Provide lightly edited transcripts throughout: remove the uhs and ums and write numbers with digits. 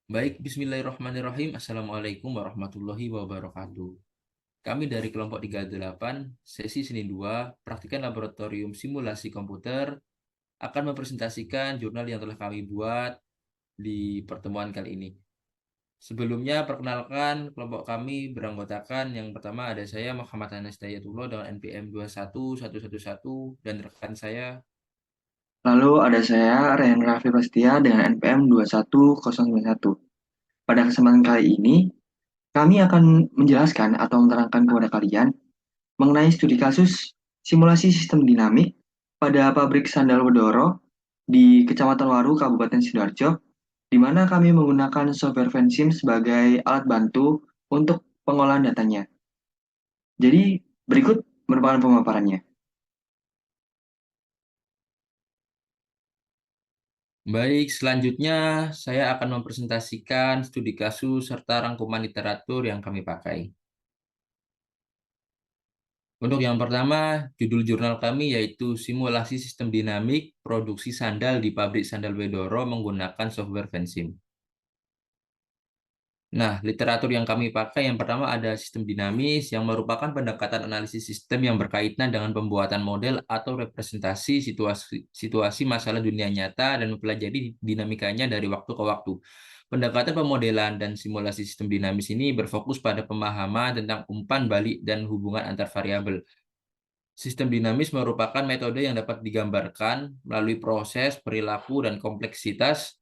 Baik, bismillahirrahmanirrahim. Assalamualaikum warahmatullahi wabarakatuh. Kami dari kelompok 38, sesi Senin 2, praktikan laboratorium simulasi komputer, akan mempresentasikan jurnal yang telah kami buat di pertemuan kali ini. Sebelumnya, perkenalkan kelompok kami beranggotakan yang pertama ada saya Muhammad Anas Dayatullah dengan NPM 21111 dan rekan saya. Lalu ada saya, Ryan Raffi Prestia dengan NPM 21091. Pada kesempatan kali ini, kami akan menjelaskan atau menerangkan kepada kalian mengenai studi kasus simulasi sistem dinamik pada pabrik sandal Wedoro di Kecamatan Waru, Kabupaten Sidoarjo, di mana kami menggunakan software Vensim sebagai alat bantu untuk pengolahan datanya. Jadi, berikut merupakan pemaparannya. Baik, selanjutnya saya akan mempresentasikan studi kasus serta rangkuman literatur yang kami pakai. Untuk yang pertama, judul jurnal kami yaitu Simulasi Sistem Dinamik Produksi Sandal di Pabrik Sandal Wedoro menggunakan software Vensim. Nah, literatur yang kami pakai yang pertama ada sistem dinamis yang merupakan pendekatan analisis sistem yang berkaitan dengan pembuatan model atau representasi situasi masalah dunia nyata dan mempelajari dinamikanya dari waktu ke waktu. Pendekatan pemodelan dan simulasi sistem dinamis ini berfokus pada pemahaman tentang umpan balik dan hubungan antar variabel. Sistem dinamis merupakan metode yang dapat digambarkan melalui proses, perilaku, dan kompleksitas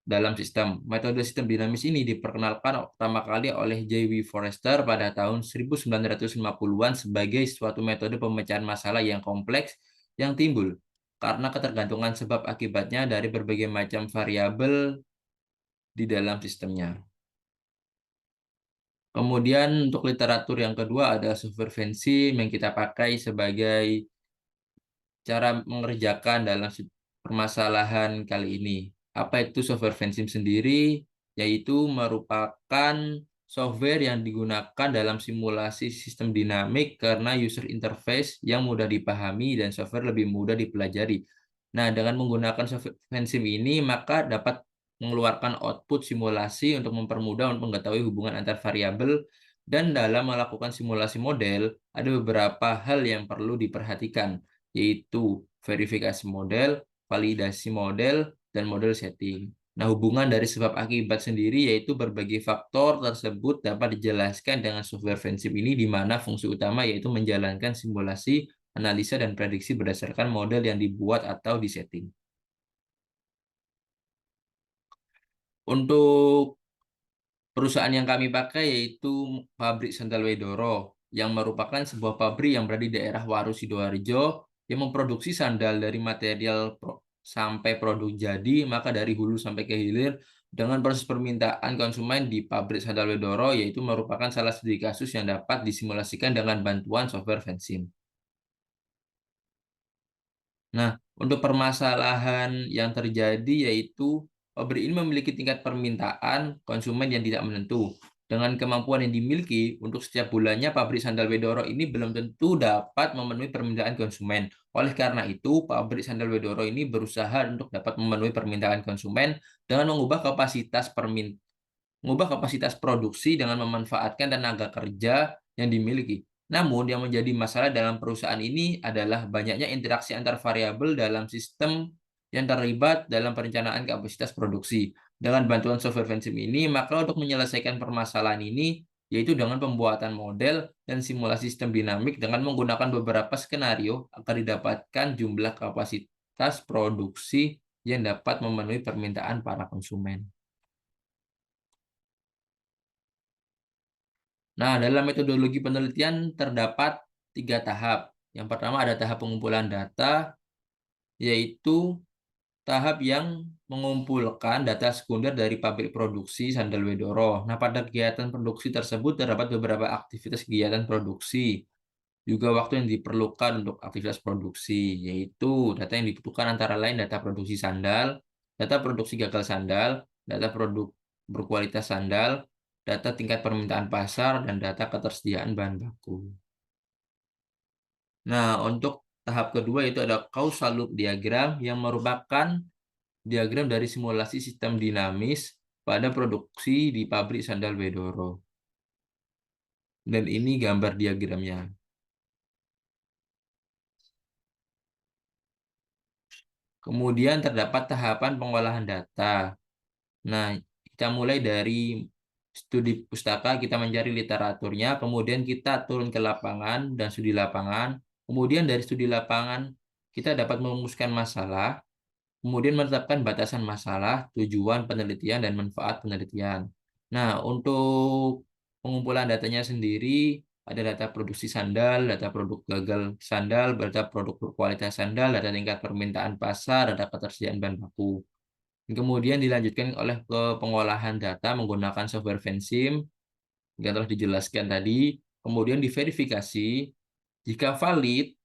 dalam sistem. Metode sistem dinamis ini diperkenalkan pertama kali oleh J. W. Forrester pada tahun 1950-an sebagai suatu metode pemecahan masalah yang kompleks yang timbul karena ketergantungan sebab akibatnya dari berbagai macam variabel di dalam sistemnya. Kemudian untuk literatur yang kedua ada software Vensim yang kita pakai sebagai cara mengerjakan dalam permasalahan kali ini. Apa itu software Vensim sendiri? Yaitu merupakan software yang digunakan dalam simulasi sistem dinamik karena user interface yang mudah dipahami dan software lebih mudah dipelajari. Nah, dengan menggunakan software Vensim ini, maka dapat mengeluarkan output simulasi untuk mempermudah untuk mengetahui hubungan antar variabel dan dalam melakukan simulasi model, ada beberapa hal yang perlu diperhatikan yaitu verifikasi model, validasi model, dan model setting. Nah, hubungan dari sebab akibat sendiri yaitu berbagai faktor tersebut dapat dijelaskan dengan software Vensim ini di mana fungsi utama yaitu menjalankan simulasi, analisa, dan prediksi berdasarkan model yang dibuat atau disetting. Untuk perusahaan yang kami pakai yaitu pabrik Sandal Wedoro, yang merupakan sebuah pabrik yang berada di daerah Waru Sidoarjo yang memproduksi sandal dari material sampai produk jadi, maka dari hulu sampai ke hilir dengan proses permintaan konsumen di pabrik Sandal Wedoro yaitu merupakan salah satu kasus yang dapat disimulasikan dengan bantuan software Vensim. Nah, untuk permasalahan yang terjadi yaitu pabrik ini memiliki tingkat permintaan konsumen yang tidak menentu. Dengan kemampuan yang dimiliki, untuk setiap bulannya pabrik sandal Wedoro ini belum tentu dapat memenuhi permintaan konsumen. Oleh karena itu, pabrik sandal Wedoro ini berusaha untuk dapat memenuhi permintaan konsumen dengan mengubah kapasitas produksi dengan memanfaatkan tenaga kerja yang dimiliki. Namun, yang menjadi masalah dalam perusahaan ini adalah banyaknya interaksi antar variabel dalam sistem yang terlibat dalam perencanaan kapasitas produksi. Dengan bantuan software Vensim ini, maka untuk menyelesaikan permasalahan ini, yaitu dengan pembuatan model dan simulasi sistem dinamik dengan menggunakan beberapa skenario agar didapatkan jumlah kapasitas produksi yang dapat memenuhi permintaan para konsumen. Nah, dalam metodologi penelitian terdapat 3 tahap. Yang pertama ada tahap pengumpulan data, yaitu tahap yang mengumpulkan data sekunder dari pabrik produksi Sandal Wedoro. Nah, pada kegiatan produksi tersebut terdapat beberapa aktivitas kegiatan produksi, juga waktu yang diperlukan untuk aktivitas produksi, yaitu data yang dibutuhkan antara lain data produksi sandal, data produksi gagal sandal, data produk berkualitas sandal, data tingkat permintaan pasar, dan data ketersediaan bahan baku. Nah, untuk tahap kedua itu ada causal loop diagram yang merupakan diagram dari simulasi sistem dinamis pada produksi di pabrik sandal Bedoro. Dan ini gambar diagramnya. Kemudian terdapat tahapan pengolahan data. Nah, kita mulai dari studi pustaka, kita mencari literaturnya, kemudian kita turun ke lapangan dan studi lapangan. Kemudian dari studi lapangan, kita dapat merumuskan masalah, kemudian menetapkan batasan masalah, tujuan penelitian, dan manfaat penelitian. Nah, untuk pengumpulan datanya sendiri, ada data produksi sandal, data produk gagal sandal, data produk berkualitas sandal, data tingkat permintaan pasar, data ketersediaan bahan baku. Kemudian dilanjutkan oleh ke pengolahan data menggunakan software Vensim yang telah dijelaskan tadi. Kemudian diverifikasi, jika valid,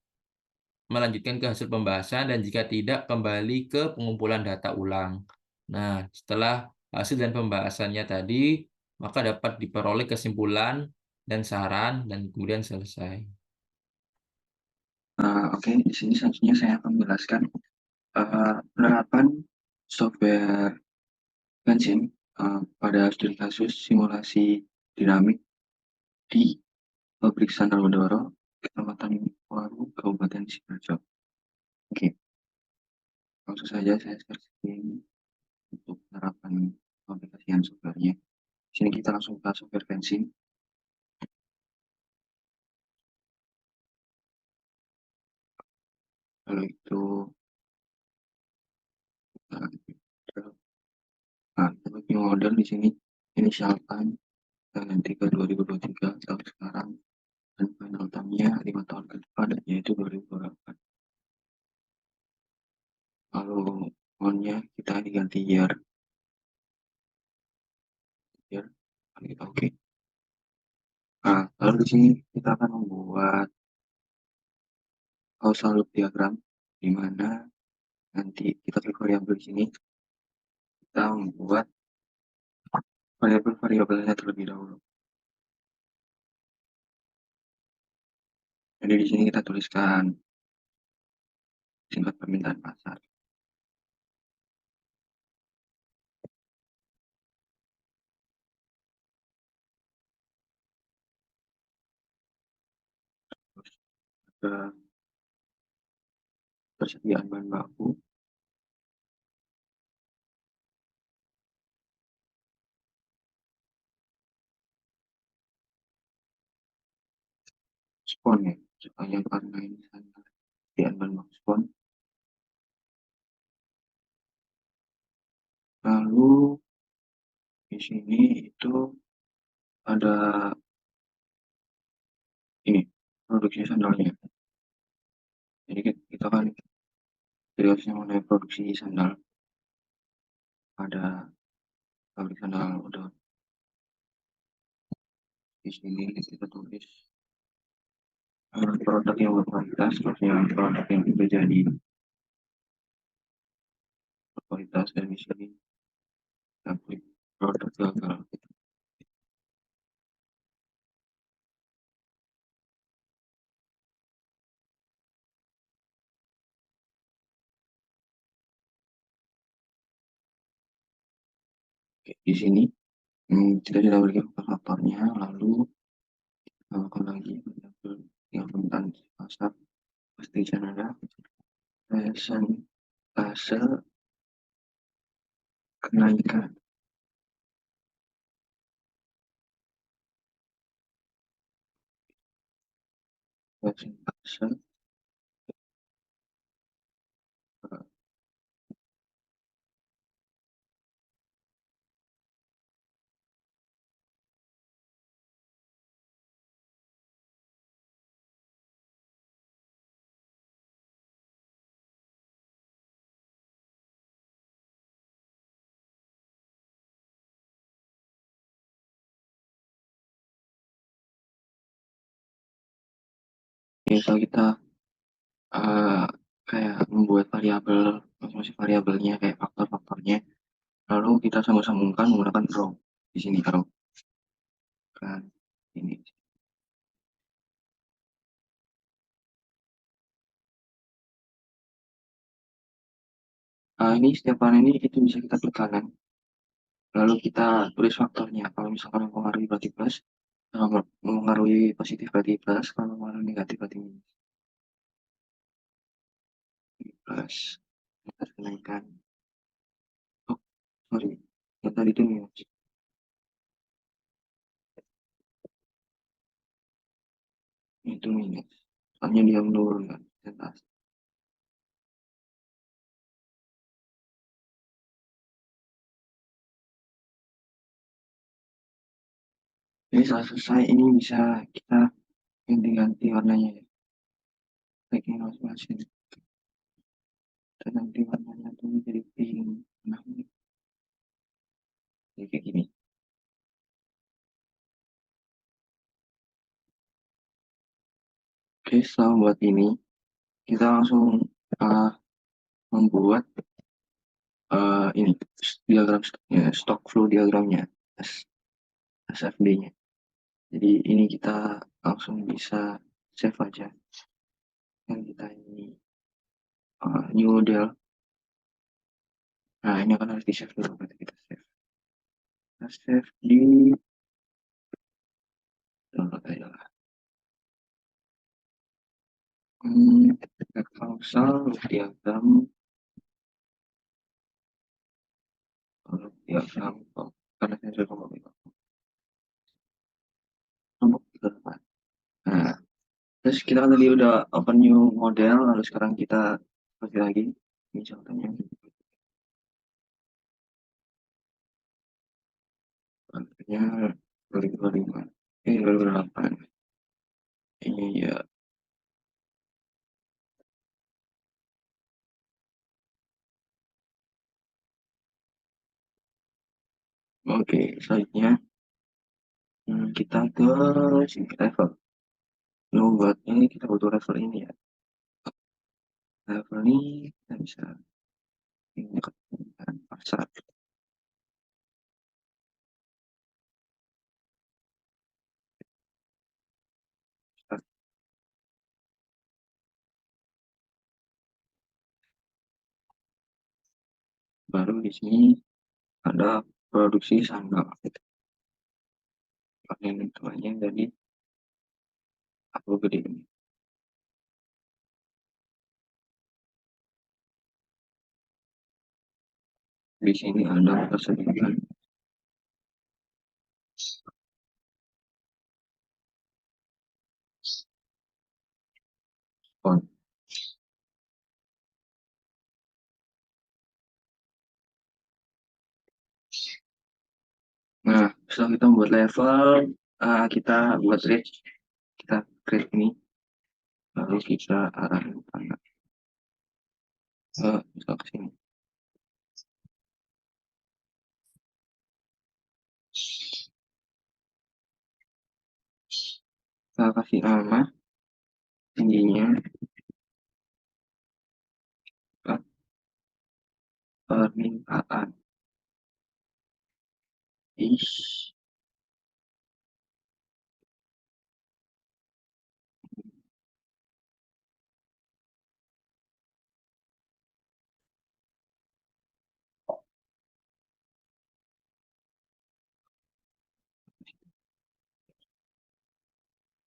melanjutkan ke hasil pembahasan, dan jika tidak, kembali ke pengumpulan data ulang. Nah, setelah hasil dan pembahasannya tadi, maka dapat diperoleh kesimpulan dan saran, dan kemudian selesai. Oke, di sini selanjutnya saya akan menjelaskan penerapan software Vensim pada studi kasus simulasi dinamik di pabrik sandal Wedoro, Kecamatan Waru, Kabupaten Sidoarjo. Oke, langsung saja saya sharing untuk penerapan aplikasian softwarenya. Di sini kita langsung ke software Vensim. Lalu itu kita bagi model di sini initial time tanggal 3 2023 tahun sekarang, dan final time-nya 5 tahun ke depan, yaitu 2028. Lalu on-nya kita diganti year, year. Kita oke. Nah, lalu di sini kita akan membuat causal loop diagram, di mana nanti kita klik variabel di sini, kita membuat variabel-variabelnya terlebih dahulu. Jadi di sini kita tuliskan tingkat permintaan pasar. Terus ada persediaan bahan baku, spon ya, supaya karena ini persediaan bahan baku spon. Lalu di sini itu ada ini produksi sandalnya. Jadi kita kan jelasnya mengenai produksi sandal pada pabrik sandal udah di sini kita tulis produk yang berkualitas, terus yang produk yang tidak jadi berkualitas, dan di sini kita klik produk gagal. Oke, di sini kita sudah berikan faktor-faktornya, lalu tambahkan lagi yang permintaan pasar, pastikan ada persentase kenaikan persentase kalau kita uh, kayak membuat variabel, masing-masing variabelnya kayak faktor-faktornya, lalu kita sambung-sambungkan menggunakan row. Di sini row kan ini. Ini setiap panel ini itu bisa kita klik kanan, Lalu kita tulis faktornya. Kalau misalkan mempengaruhi berarti plus, kalau mempengaruhi positif berarti plus, kalau mempengaruhi negatif berarti minus. Plus, kita kenaikan. Oh, sorry. Ya, tadi itu minus. Itu minus. Soalnya dia menurunkan persentase. Jadi setelah selesai ini bisa kita ganti-ganti warnanya ya. Pakai mouse mesin. Kita ganti warnanya tuh jadi pink. Nah, ini jadi kayak gini. Oke, setelah buat ini, kita langsung uh, membuat ini diagram stock flow diagramnya, SFD-nya. Jadi ini kita langsung bisa save aja. Yang kita ini new model. Nah, ini akan harus di save dulu. Nanti kita save. Kita save di download aja lah. Causal diagram, diagram karena saya sudah ngomong itu. Nomor 38. Nah, terus kita kan tadi udah open new model, lalu sekarang kita seperti lagi. Ini contohnya. Contohnya 2025. 2008. Ini ya. Oke, selanjutnya kita ke sini level. Nah, buat ini kita butuh level ini ya. Level ini kita bisa ini dengan pasar. Baru di sini ada produksi sandal. Yang namanya jadi aku gede ini. Di sini ada persediaan spot. Nah, setelah kita membuat level, kita buat reach, kita create ini, lalu kita arahin misal ke sini. Kita kasih nama, tingginya, permintaan. Is,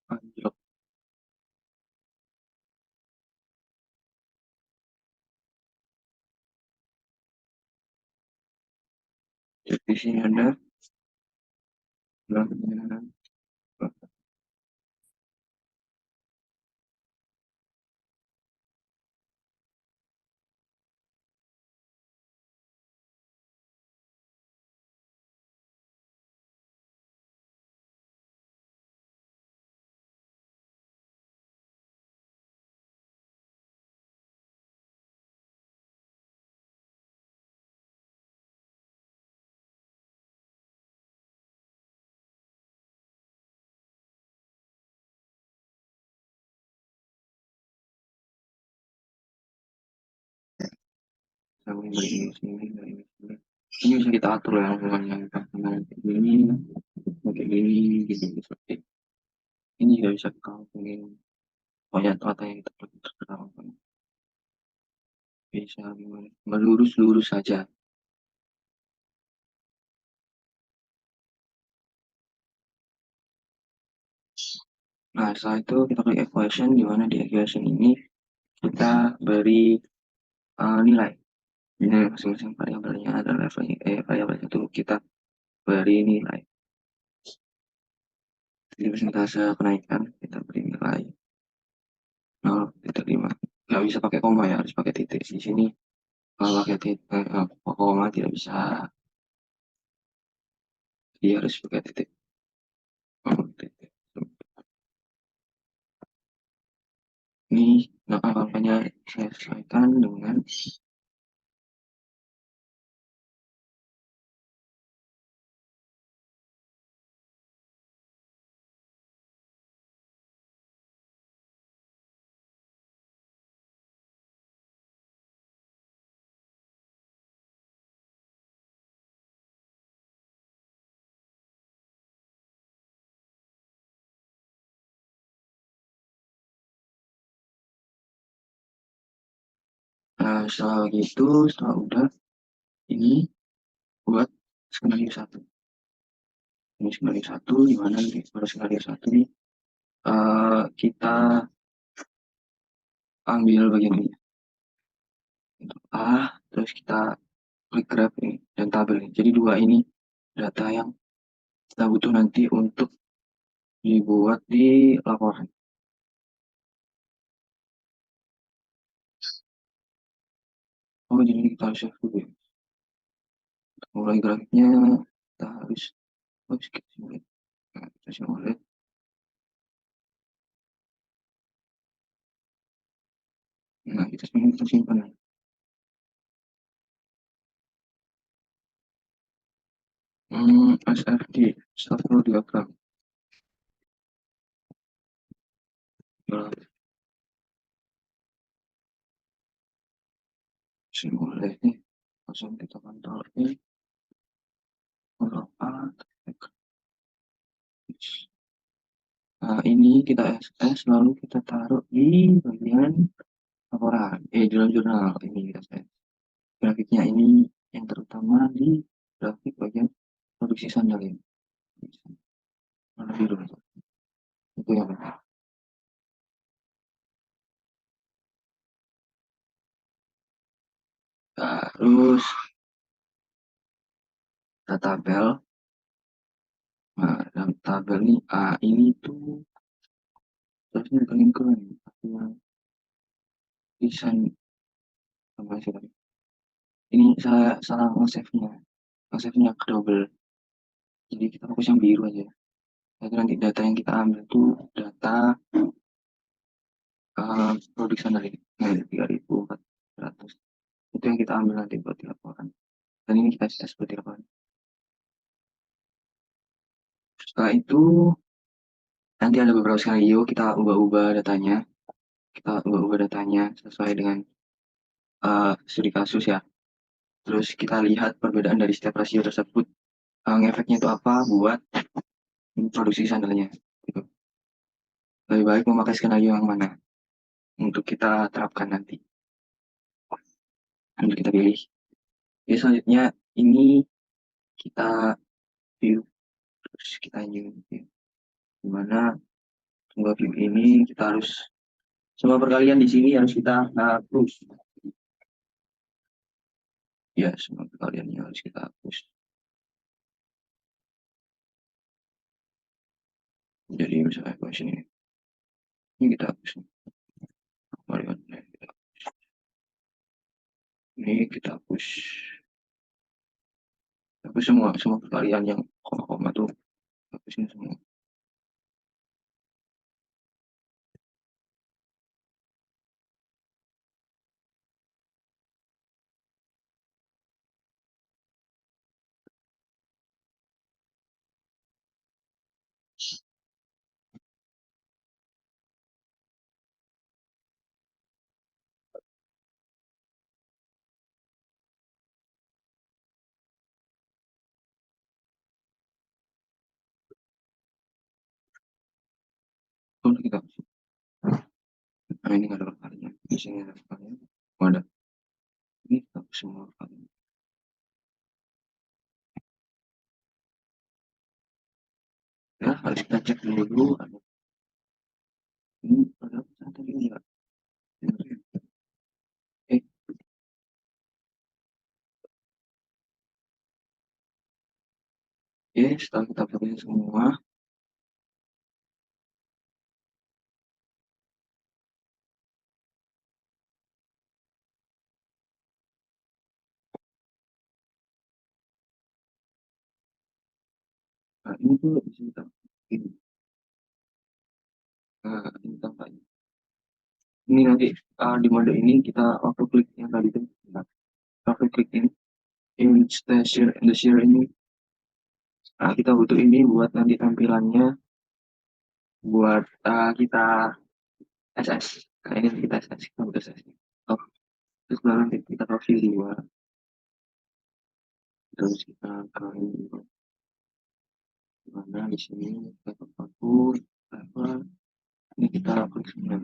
anjlok. Jadi di sini ada belakangnya. Sampai dari sini, dari sini. Ini bisa kita atur ya, semuanya kita ini, kayak gini, gitu, seperti ini juga bisa kita pengen banyak data yang kita terkenal, bisa melurus-lurus saja. Nah, setelah itu kita klik equation, di mana di equation ini kita beri nilai. Ini masing-masing variabelnya ada levelnya, variabel itu kita beri nilai. Jadi persentase kenaikan kita beri nilai 0,5. Nggak bisa pakai koma ya, harus pakai titik. Di sini kalau pakai titik, koma tidak bisa, dia harus pakai titik. Titik. Ini nah, angkanya saya sesuaikan dengan setelah begitu, setelah udah ini buat skenario satu. Ini skenario satu, di mana pada skenario satu ini kita ambil bagian ini untuk A, terus kita klik grab ini dan tabel ini. Jadi dua ini data yang kita butuh nanti untuk dibuat di laporan. Oh, jadi kita harus save dulu ya. Untuk mulai grafiknya kita harus simulate. Nah, kita simulate. Nah, kita simpan. SFD 102 gram. Nah, simulate nih. Langsung kita kontrol E, kontrol A, nah, ini kita SS lalu kita taruh di bagian laporan, dalam jurnal ini kita set. Grafiknya ini yang terutama di grafik bagian produksi sandal ini. Warna biru itu yang penting. Terus kita tabel. Nah, dalam tabel ini A ini tuh terusnya keren-keren. Tapi yang desain apa sih tadi? Ini saya salah nge-save-nya. Nge-save-nya ke double. Jadi kita fokus yang biru aja. Jadi nanti data yang kita ambil itu data produksi sandal ini. Nah, 3.400. Itu yang kita ambil nanti buat di laporan. Dan ini kita tes seperti apa. Setelah itu nanti ada beberapa skenario kita ubah-ubah datanya. Kita ubah-ubah datanya sesuai dengan studi kasus ya. Terus kita lihat perbedaan dari setiap rasio tersebut. Efeknya itu apa buat produksi sandalnya. Gitu. Lebih baik memakai skenario yang mana untuk kita terapkan nanti. Untuk kita pilih. Jadi selanjutnya ini kita view terus kita new view. Dimana semua view ini kita harus semua perkalian di sini harus kita hapus. Ya, semua perkaliannya harus kita hapus. Jadi misalnya equation ini kita hapus. Perkalian ini kita hapus. Hapus semua perkalian yang koma-koma tuh hapusin semua. Terus kita hapus. Nah, ini nggak ada perkalian. Di sini ada perkalian. Oh, ada. Ini kita hapus semua perkalian. Ya, harus kita cek dulu ini pada saat tadi enggak dengerin. Eh, oke, setelah kita pilih semua, nah ini tuh bisa kita ini, ini tambah ini nanti di mode ini kita auto klik yang tadi tuh, nah, auto klik ini in the share ini. Nah, kita butuh ini buat nanti tampilannya buat kita SS. Nah, ini kita SS, kita butuh SS. Oh, terus baru nanti kita kasih dua, terus kita kali mana di sini kita hapus apa ini kita klik sembilan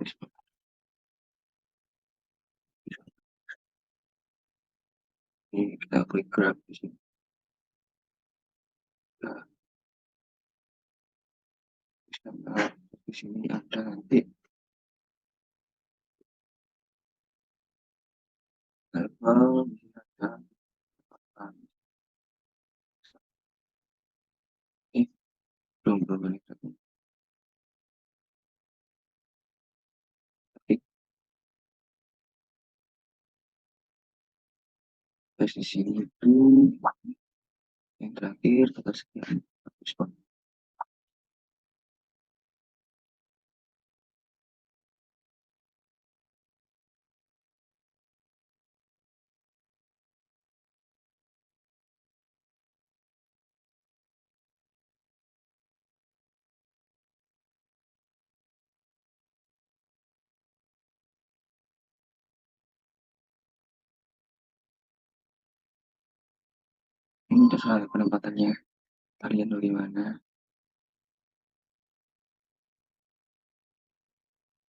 ini kita klik grab di sini. Nah, terus di sini ada nanti level di sini ada ah, eh belum ini ketik terus di sini itu yang terakhir kita sekian hapus. Ini terserah penempatannya kalian bagaimana.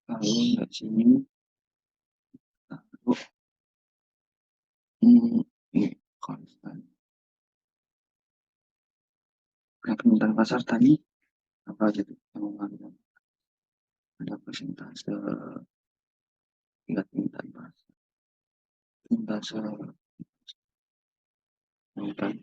Lalu dari sini taruh ini konstan. Nah, permintaan pasar tadi apa aja tuh yang mengambil ada persentase tingkat permintaan pasar, persentase permintaan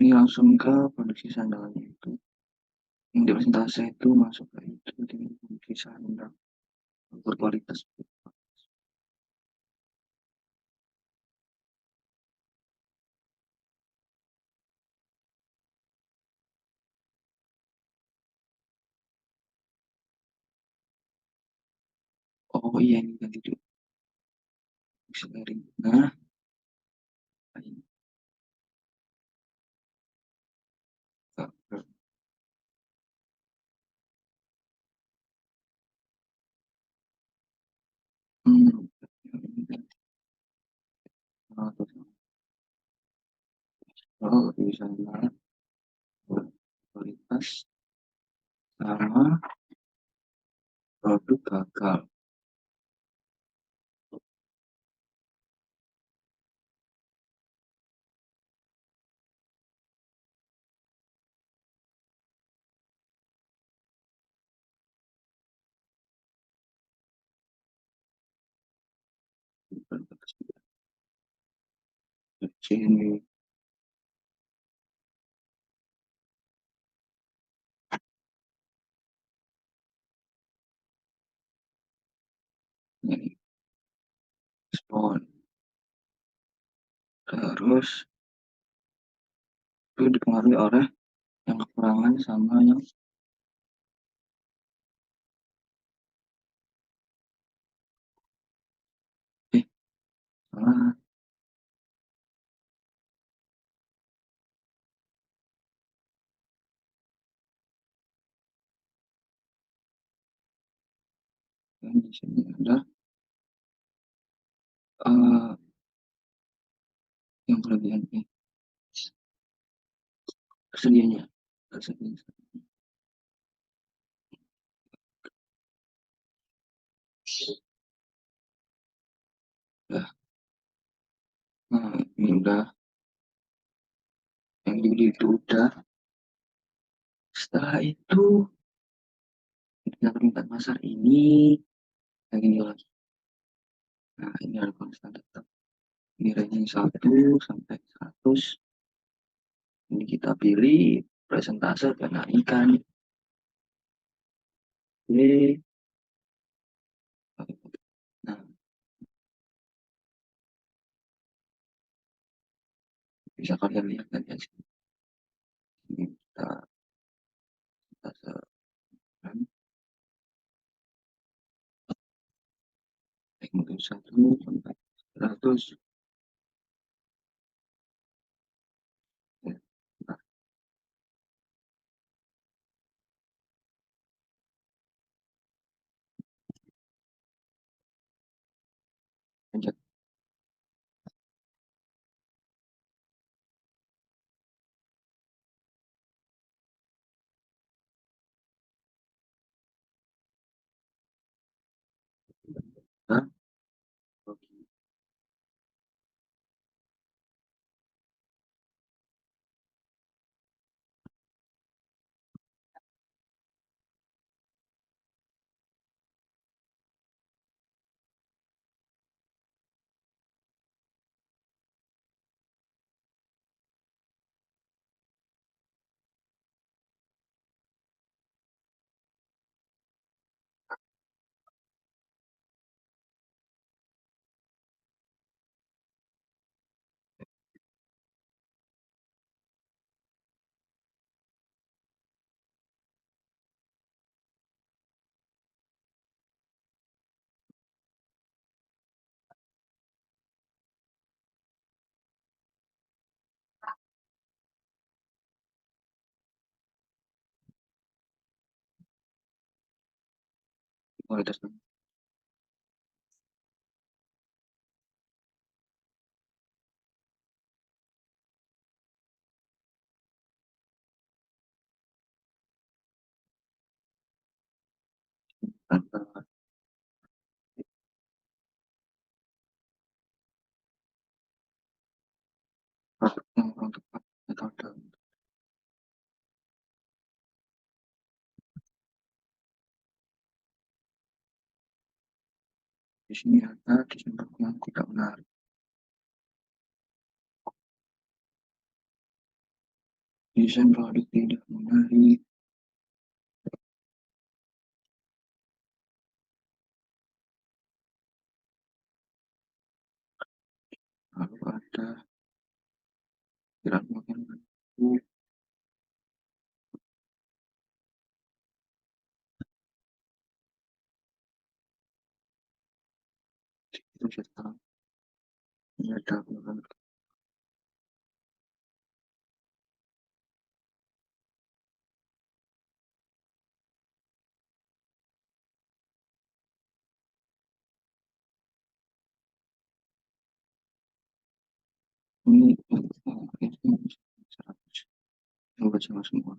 ini langsung ke produksi sandalnya itu yang di persentase itu masuk ke itu di produksi sandal berkualitas. Oh iya ini tadi tuh sharing. Nah, ini Kak, hmm, ini kan, oh bisa kualitas sama produk gagal. Sini ini respon terus itu dipengaruhi oleh yang kekurangan sama yang eh salah yang di sini ada eh, yang kelebihan tersedianya tersedianya udah. Nah, ini udah, yang Juli itu udah. Setelah itu, kita permintaan pasar ini, yang ini lagi. Nah, ini ada konstan tetap. Ini ranking 1 sampai 100. Ini kita pilih presentase kenaikan. Oke. Nah, bisa kalian lihat kan ya sini. Ini kita sekarang untuk 1 sampai 100. Ya, nah, lanjut. Nah, oke. Kualitas antara produk yang kurang tepat metode. Di sini ada desain produk yang tidak menarik. Desain produk tidak menarik. Lalu ada tidak mungkin itu serta ini ada ini ini 100 buat sama semua.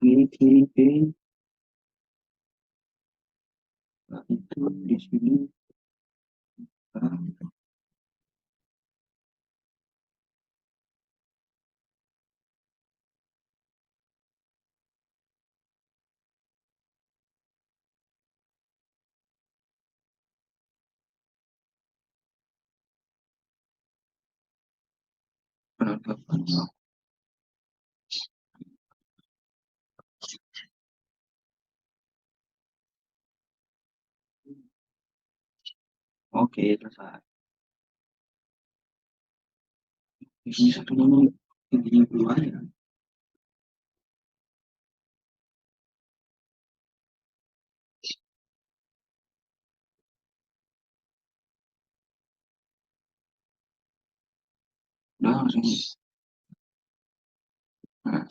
Ini kiri itu di sini penangkapan. Oke, selesai. Di sini satu ini dua ya. Udah langsung. Nah,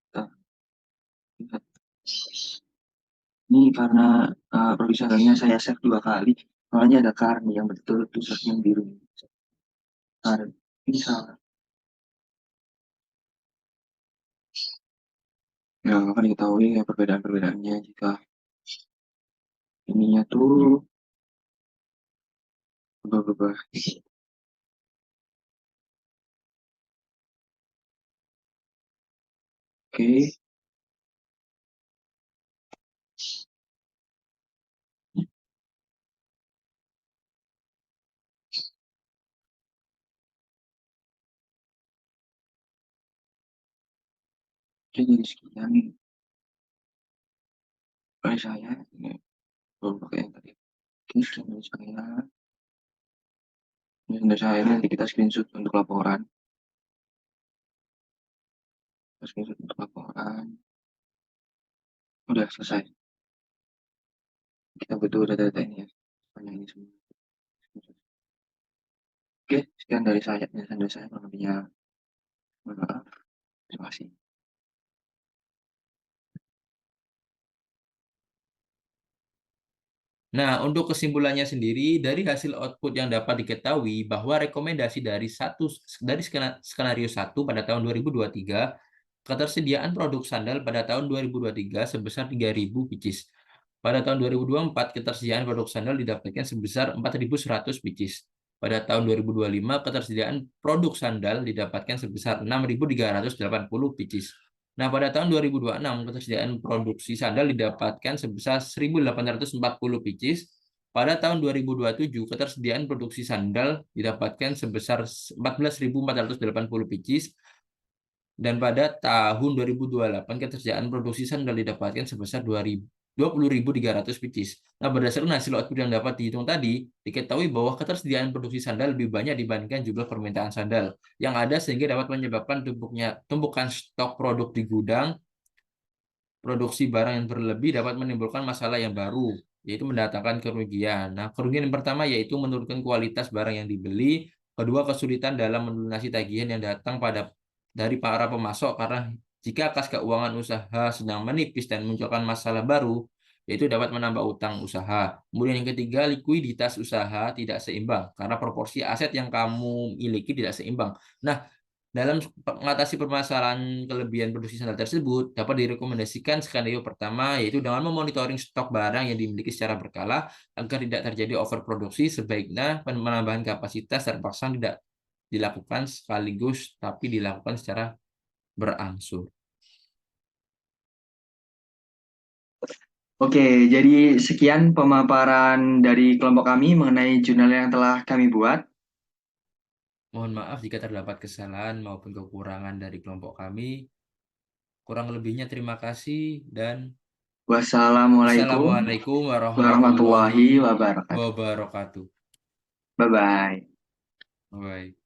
kita lihat. Ini karena perwisatanya saya save 2 kali, soalnya ada Karni yang betul tulisannya biru. Karni, ini salah. Nah, akan diketahui ya perbedaan-perbedaannya jika ininya tuh berubah-ubah. Oke, jadi sekian dari saya. Ini beberapa yang tadi. Oke, sekian dari saya. Ini dari saya nanti kita screenshot untuk laporan. Kita screenshot untuk laporan. Udah selesai. Kita butuh data-data ini ya. Sepanjang ini semua. Oke, sekian dari saya. Sekian dari saya. Kurang lebihnya, mohon maaf. Terima kasih. Nah, untuk kesimpulannya sendiri, dari hasil output yang dapat diketahui bahwa rekomendasi dari skenario 1 pada tahun 2023, ketersediaan produk sandal pada tahun 2023 sebesar 3.000 pieces. Pada tahun 2024, ketersediaan produk sandal didapatkan sebesar 4.100 pieces. Pada tahun 2025, ketersediaan produk sandal didapatkan sebesar 6.380 pieces. Nah, pada tahun 2026, ketersediaan produksi sandal didapatkan sebesar 1.840 pieces. Pada tahun 2027, ketersediaan produksi sandal didapatkan sebesar 14.480 pieces. Dan pada tahun 2028, ketersediaan produksi sandal didapatkan sebesar 20.300 pieces. Nah, berdasarkan hasil output yang dapat dihitung tadi, diketahui bahwa ketersediaan produksi sandal lebih banyak dibandingkan jumlah permintaan sandal yang ada sehingga dapat menyebabkan tumpukan stok produk di gudang. Produksi barang yang berlebih dapat menimbulkan masalah yang baru, yaitu mendatangkan kerugian. Nah, kerugian yang pertama yaitu menurunkan kualitas barang yang dibeli. Kedua, kesulitan dalam melunasi tagihan yang datang dari para pemasok karena jika kas keuangan usaha sedang menipis dan munculkan masalah baru, yaitu dapat menambah utang usaha. Kemudian yang ketiga, likuiditas usaha tidak seimbang karena proporsi aset yang kamu miliki tidak seimbang. Nah, dalam mengatasi permasalahan kelebihan produksi sandal tersebut, dapat direkomendasikan skenario pertama, yaitu dengan memonitoring stok barang yang dimiliki secara berkala agar tidak terjadi overproduksi. Sebaiknya penambahan kapasitas terpaksa tidak dilakukan sekaligus, tapi dilakukan secara berangsur. Oke, jadi sekian pemaparan dari kelompok kami mengenai jurnal yang telah kami buat. Mohon maaf jika terdapat kesalahan maupun kekurangan dari kelompok kami. Kurang lebihnya terima kasih dan Wassalamualaikum Assalamualaikum warahmatullahi warahmatullahi wabarakatuh. wabarakatuh. Bye-bye. Bye.